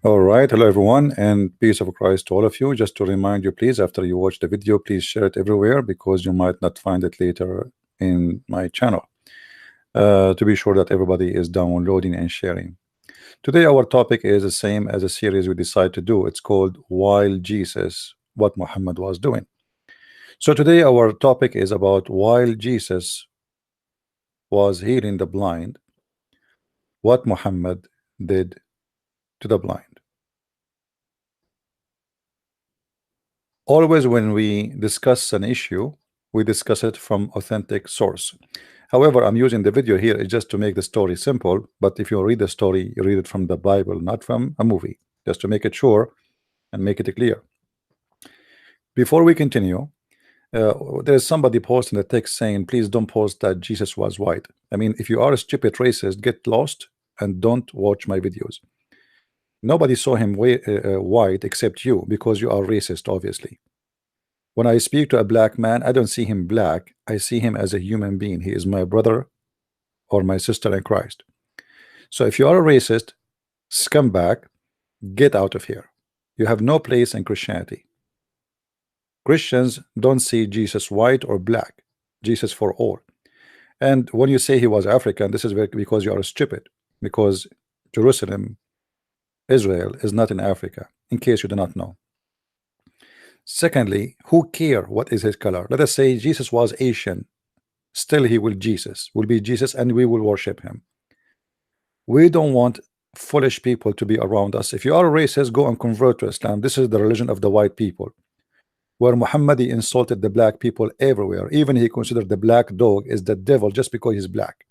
All right, hello everyone, and peace of Christ to all of you. Just to remind you, please, after you watch the video, please share it everywhere because you might not find it later in my channel. To be sure that everybody is downloading and sharing. Today, our topic is the same as a series we decided to do. It's called While Jesus, What Muhammad Was Doing. So today, our topic is about while Jesus was healing the blind, what Muhammad did to the blind. Always when we discuss an issue, we discuss it from authentic source. However, I'm using the video here is just to make the story simple, but if you read the story, you read it from the Bible, not from a movie, just to make it sure and make it clear. Before we continue, there's somebody posting the text saying, please don't post that Jesus was white. I mean, if you are a stupid racist, get lost and don't watch my videos. Nobody saw him white except you, because you are racist, obviously. When I speak to a black man, I don't see him black. I see him as a human being. He is my brother or my sister in Christ. So if you are a racist, scumbag, get out of here. You have no place in Christianity. Christians don't see Jesus white or black. Jesus for all. And when you say he was African, this is because you are stupid. Because Jerusalem, Israel, is not in Africa, in case you do not know. Secondly, who care what is his color? Let us say Jesus was Asian. Still he will be Jesus, and we will worship him. We don't want foolish people to be around us. If you are a racist, go and convert to Islam. This is the religion of the white people, where Muhammad insulted the black people everywhere. Even he considered the black dog is the devil just because he's black.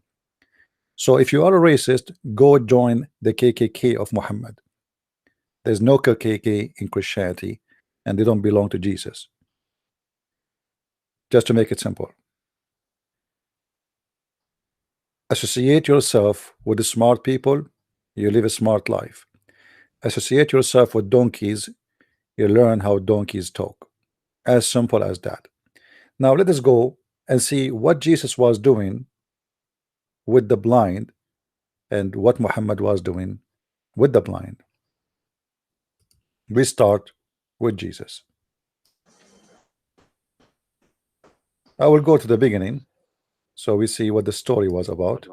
So if you are a racist, go join the KKK of Muhammad. There's no KKK in Christianity, and they don't belong to Jesus. Just to make it simple. Associate yourself with the smart people, you live a smart life. Associate yourself with donkeys, you learn how donkeys talk. As simple as that. Now let us go and see what Jesus was doing with the blind and what Muhammad was doing with the blind. We start with Jesus. I will go to the beginning so we see what the story was about.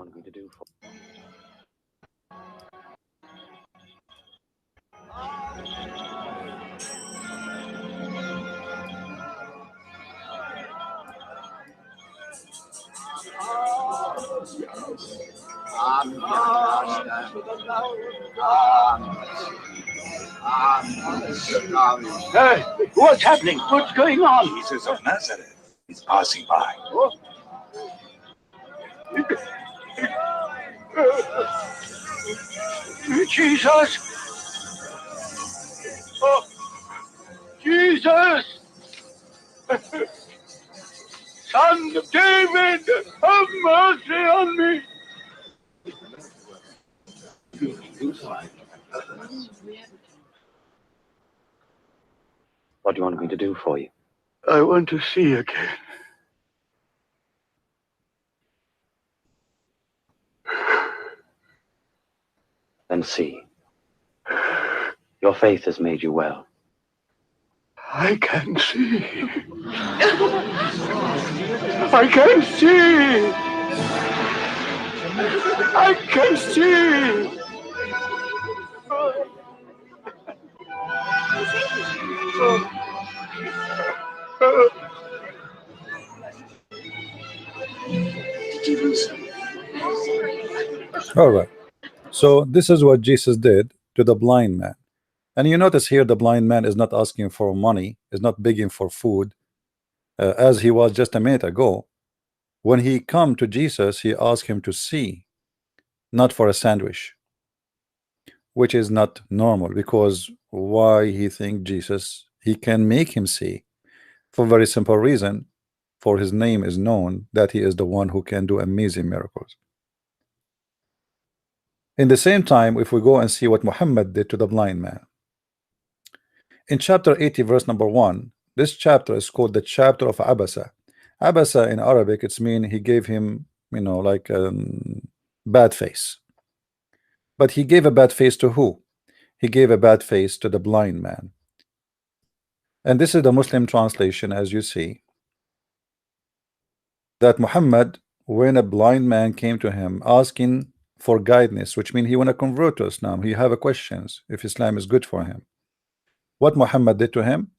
Hey, what's happening? What's going on? Jesus of Nazareth is passing by. Jesus! Oh, Jesus! Son of David, have mercy on me! What do you want me to do for you? I want to see again. Then see. Your faith has made you well. I can see. I can see. I can see. All right. So this is what Jesus did to the blind man. And you notice here the blind man is not asking for money, is not begging for food, as he was just a minute ago. When he come to Jesus, he asked him to see, not for a sandwich, which is not normal, because why he think Jesus, he can make him see? For a very simple reason, for his name is known that he is the one who can do amazing miracles. In the same time, if we go and see what Muhammad did to the blind man, in chapter 80 verse number 1, this chapter is called the chapter of Abasa. Abasa in Arabic, it's mean he gave him, you know, like bad face. But he gave a bad face to who? he gave a bad face to the blind man. And this is the Muslim translation, as you see, that Muhammad, when a blind man came to him asking for guidance, which means he want to convert to Islam, he have a questions if Islam is good for him. What Muhammad did to him?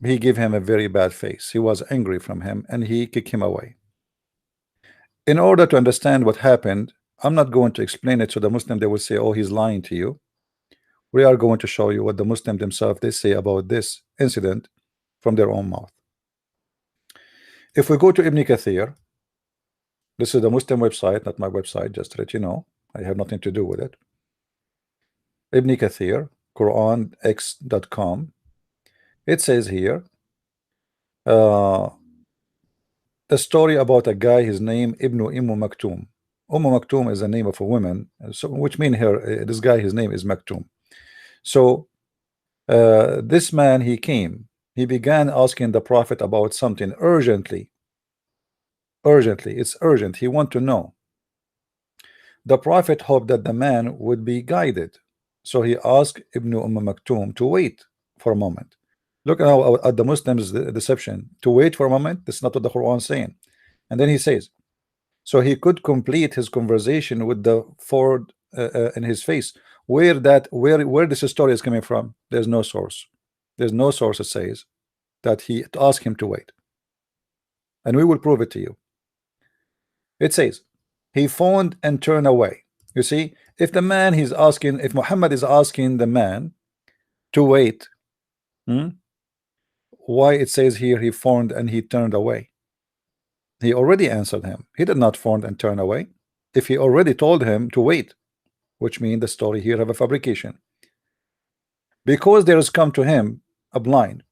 He gave him a very bad face. He was angry from him and he kicked him away. In order to understand what happened, I'm not going to explain it to the Muslim. They will say, oh, he's lying to you. We are going to show you what the Muslim themselves they say about this incident from their own mouth. If we go to Ibn Kathir, this is the Muslim website, not my website, just to let you know. I have nothing to do with it. Ibn Kathir, QuranX.com. It says here the story about a guy, his name Ibn Maktum. Maktum is the name of a woman, so which means here this guy, his name is Maktum. So this man, he came, he began asking the Prophet about something urgently. It's urgent. He want to know. The Prophet hoped that the man would be guided, so he asked Ibn Maktum to wait for a moment. Look at the Muslims' deception. To wait for a moment, that's not what the Quran is saying. And then he says, so he could complete his conversation with the Ford in his face. Where this story is coming from, there's no source. There's no source that says that he asked him to wait. And we will prove it to you. It says, he phoned and turned away. You see, if the man he's asking, if Muhammad is asking the man to wait, why it says here he phoned and he turned away? He already answered him. He did not phone and turn away. If he already told him to wait, which means the story here have a fabrication. Because there has come to him a blind.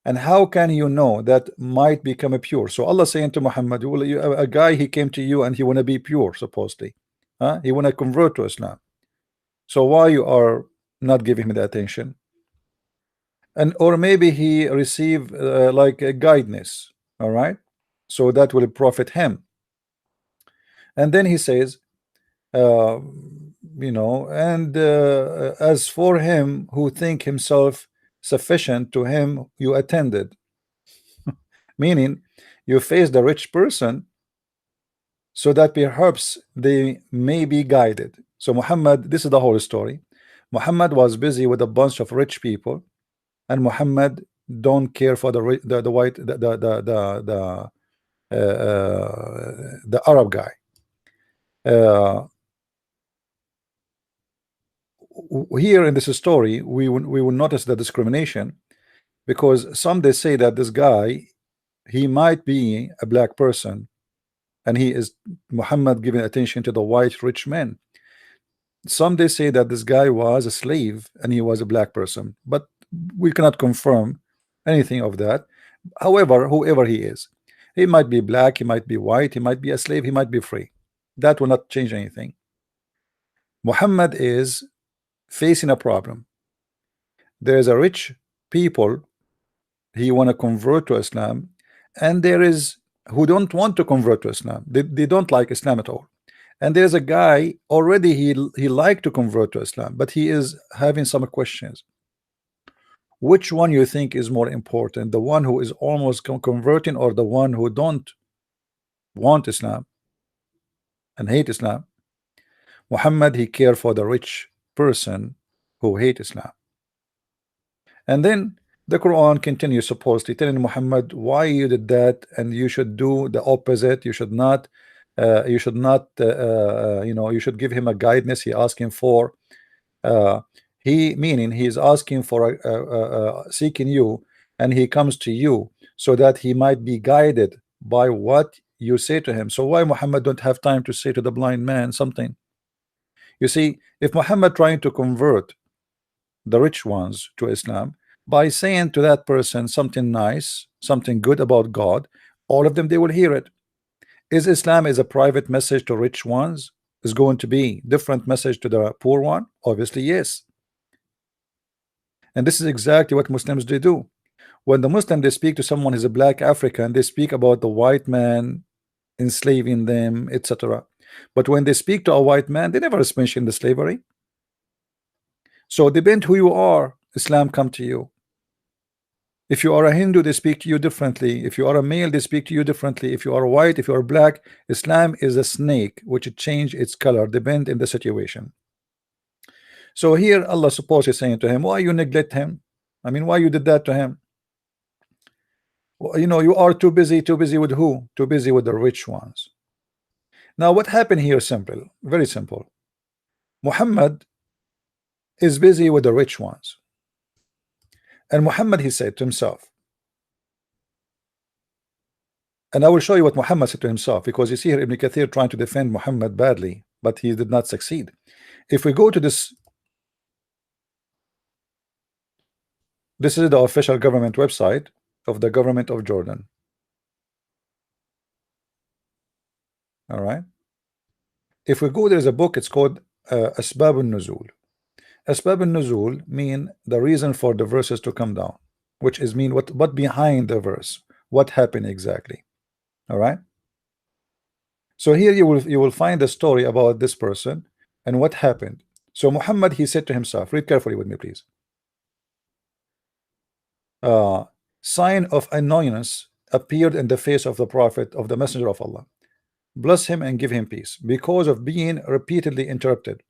And how can you know that might become a pure? So Allah saying to Muhammad, a guy, he came to you and he want to be pure, supposedly. He want to convert to Islam. So why you are not giving him the attention? And or maybe he received like a guidance, all right? So that will profit him. And then he says, you know, and as for him who think himself sufficient, to him you attended. Meaning you face the rich person so that perhaps they may be guided. So Muhammad, this is the whole story. Muhammad was busy with a bunch of rich people, and Muhammad don't care for the Arab guy. Here in this story, we will notice the discrimination, because some they say that this guy, he might be a black person, and he is Muhammad giving attention to the white rich men. Some they say that this guy was a slave and he was a black person, but we cannot confirm anything of that. However, whoever he is, he might be black, he might be white, he might be a slave, he might be free. That will not change anything. Muhammad is facing a problem. There's a rich people he want to convert to Islam, and there is who don't want to convert to Islam. They don't like Islam at all. And there's a guy already he like to convert to Islam, but he is having some questions. Which one you think is more important, the one who is almost converting, or the one who don't want Islam and hate Islam? Muhammad, he cared for the rich person who hate Islam. And then the Quran continues supposedly telling Muhammad why you did that, and you should do the opposite. You should not you know, you should give him a guidance he asking for. Meaning he is asking for seeking you, and he comes to you so that he might be guided by what you say to him. So why Muhammad don't have time to say to the blind man something? You see, if Muhammad trying to convert the rich ones to Islam by saying to that person something nice, something good about God, all of them, they will hear it. Is Islam is a private message to rich ones? Is going to be different message to the poor one? Obviously yes. And this is exactly what Muslims they do. When the Muslim they speak to someone who's a black African, they speak about the white man enslaving them, etc. But when they speak to a white man, they never mention the slavery. So depend who you are, Islam come to you. If you are a Hindu, they speak to you differently. If you are a male, they speak to you differently. If you are white, if you are black, Islam is a snake which change its color depend in the situation. So here Allah suppose is saying to him, why you neglect him? I mean, why you did that to him? Well, you know, you are too busy with who? Too busy with the rich ones. Now what happened here? Simple, very simple. Muhammad is busy with the rich ones, and Muhammad, he said to himself, and I will show you what Muhammad said to himself, because you see here Ibn Kathir trying to defend Muhammad badly, but he did not succeed. If we go to this is the official government website of the government of Jordan. All right, if we go, there's a book, it's called Asbab al-Nuzul. Asbab al-Nuzul mean the reason for the verses to come down, which is mean what behind the verse, what happened exactly. All right, so here you will find a story about this person and what happened. So Muhammad, he said to himself, read carefully with me please. Sign of annoyance appeared in the face of the prophet of the messenger of Allah. Bless him and give him peace, because of being repeatedly interrupted.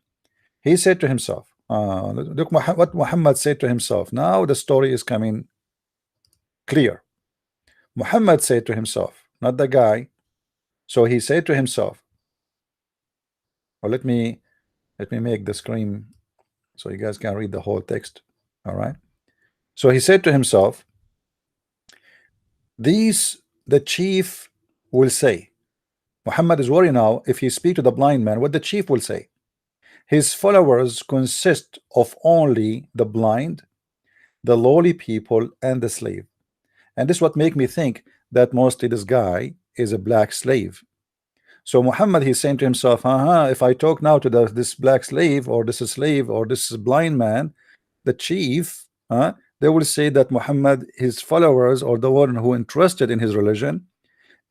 He said to himself, look what Muhammad said to himself. Now the story is coming clear. Muhammad said to himself, not the guy. So he said to himself, or let me make the screen so you guys can read the whole text. All right, so he said to himself, these the chief will say. Muhammad is worried now, if he speak to the blind man, what the chief will say. His followers consist of only the blind, the lowly people, and the slave. And this what make me think that mostly this guy is a black slave. So Muhammad, he's saying to himself, if I talk now to this black slave, or this slave, or this blind man, the chief, they will say that Muhammad, his followers, or the one who interested in his religion,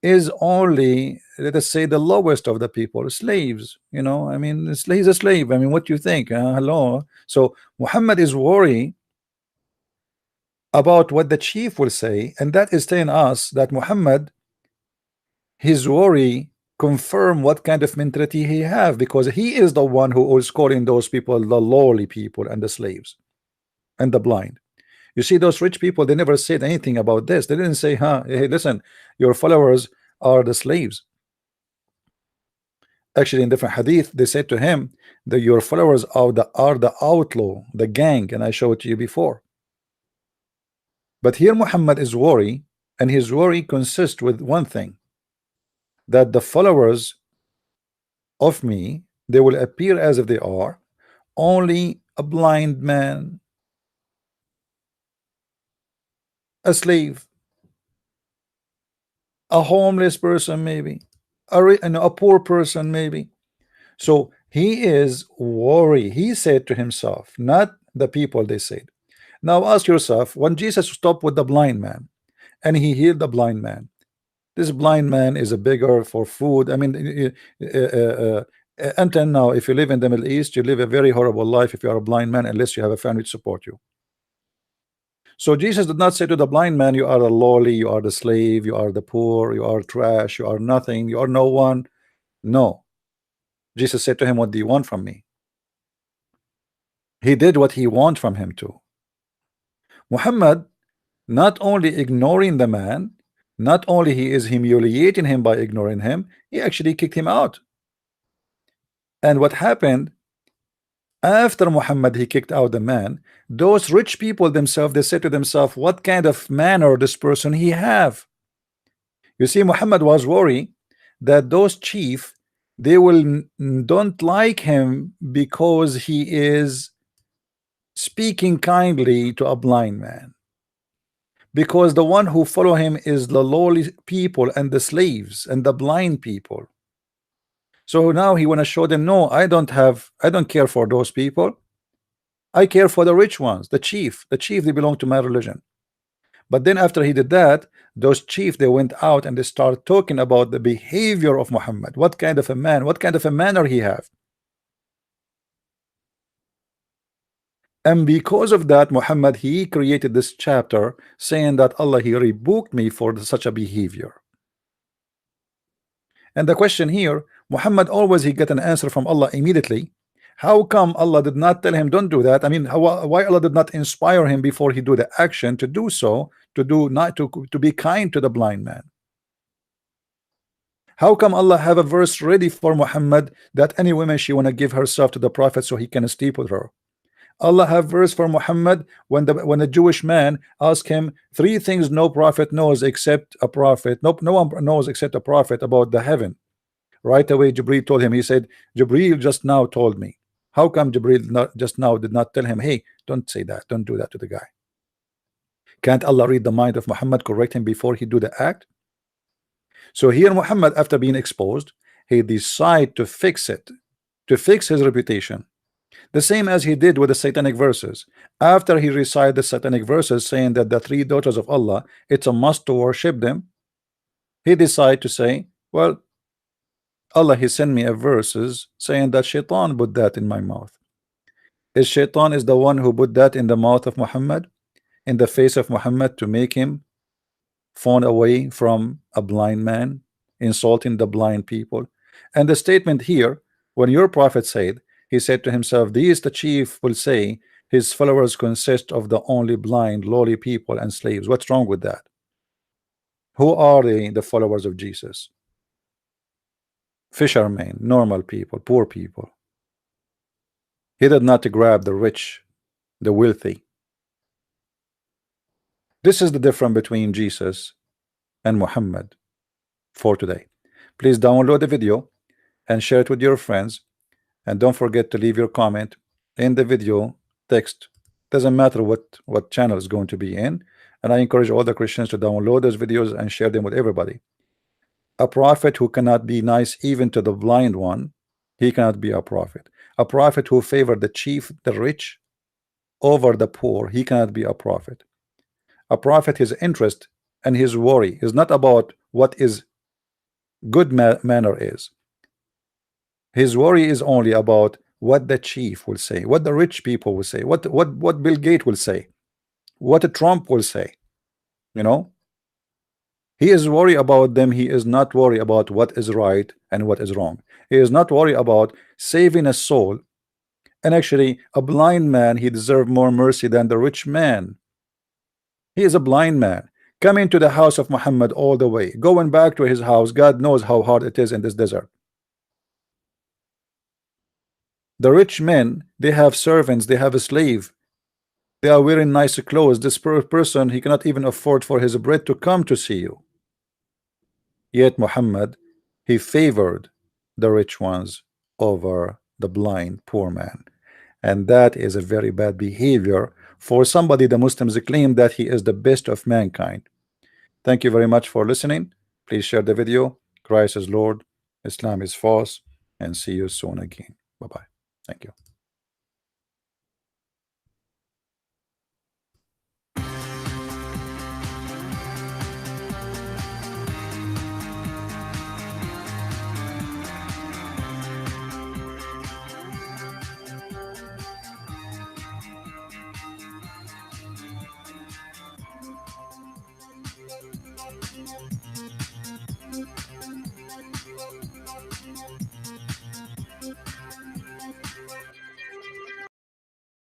is only, let us say, the lowest of the people, slaves. You know, I mean, he's a slave. I mean, what do you think? Hello. So Muhammad is worried about what the chief will say, and that is telling us that Muhammad, his worry confirm what kind of mentality he have, because he is the one who is calling those people the lowly people and the slaves and the blind. You see, those rich people, they never said anything about this. They didn't say, hey, listen, your followers are the slaves. Actually, in different hadith, they said to him that your followers are the outlaw, the gang, and I showed it to you before. But here Muhammad is worried, and his worry consists with one thing, that the followers of me, they will appear as if they are only a blind man, a slave, a homeless person, maybe a poor person, maybe. So he is worried. He said to himself, not the people, they said. Now ask yourself, when Jesus stopped with the blind man and he healed the blind man, this blind man is a beggar for food. I mean, until now, if you live in the Middle East, you live a very horrible life if you are a blind man, unless you have a family to support you. So Jesus did not say to the blind man, you are the lowly, you are the slave, you are the poor, you are trash, you are nothing, you are no one. No. Jesus said to him, what do you want from me? He did what he wanted from him too. Muhammad, not only ignoring the man, not only he is humiliating him by ignoring him, he actually kicked him out. And what happened after Muhammad, he kicked out the man, those rich people themselves, they said to themselves, what kind of manner this person he have? You see, Muhammad was worried that those chief, they will don't like him because he is speaking kindly to a blind man, because the one who follow him is the lowly people and the slaves and the blind people. So now he want to show them, no, I don't care for those people. I care for the rich ones, the chief, they belong to my religion. But then after he did that, those chief, they went out and they start talking about the behavior of Muhammad. What kind of a man, what kind of a manner he have. And because of that, Muhammad, he created this chapter saying that Allah, he rebuked me for such a behavior. And the question here, Muhammad always he get an answer from Allah immediately. How come Allah did not tell him don't do that? I mean, why Allah did not inspire him before he do the action to do so, to be kind to the blind man? How come Allah have a verse ready for Muhammad that any woman she want to give herself to the Prophet so he can sleep with her? Allah have verse for Muhammad when the Jewish man asked him 3 things no prophet knows except a prophet. No one knows except a prophet about the heaven. Right away Jibreel told him, he said, Jibreel just now told me. How come Jibreel just now did not tell him, hey, don't say that, don't do that to the guy? Can't Allah read the mind of Muhammad, correct him before he do the act? So here Muhammad, after being exposed, he decide to fix it, to fix his reputation. The same as he did with the satanic verses. After he recited the satanic verses saying that the 3 daughters of Allah, it's a must to worship them, he decided to say, well, Allah, he sent me a verses saying that Shaitan put that in my mouth. Is Shaitan is the one who put that in the mouth of Muhammad, in the face of Muhammad, to make him fawn away from a blind man, insulting the blind people? And the statement here, when your prophet said, he said to himself, these the chief will say his followers consist of the only blind, lowly people and slaves. What's wrong with that? Who are the followers of Jesus? Fishermen, normal people, poor people. He did not grab the rich, the wealthy. This is the difference between Jesus and Muhammad for today. Please download the video and share it with your friends. And don't forget to leave your comment in the video text. Doesn't matter what channel is going to be in. And I encourage all the Christians to download those videos and share them with everybody. A prophet who cannot be nice even to the blind one, he cannot be a prophet. A prophet who favored the chief, the rich, over the poor, he cannot be a prophet. A prophet, his interest and his worry is not about what is good manner is. His worry is only about what the chief will say, what the rich people will say, what Bill Gates will say, what Trump will say. You know, he is worried about them. He is not worried about what is right and what is wrong. He is not worried about saving a soul. And actually, a blind man, he deserves more mercy than the rich man. He is a blind man coming to the house of Muhammad all the way, going back to his house. God knows how hard it is in this desert. The rich men, they have servants, they have a slave, they are wearing nice clothes. This person, he cannot even afford for his bread to come to see you. Yet Muhammad, he favored the rich ones over the blind poor man. And that is a very bad behavior for somebody the Muslims claim that he is the best of mankind. Thank you very much for listening. Please share the video. Christ is Lord, Islam is false, and see you soon again. Bye-bye. Thank you.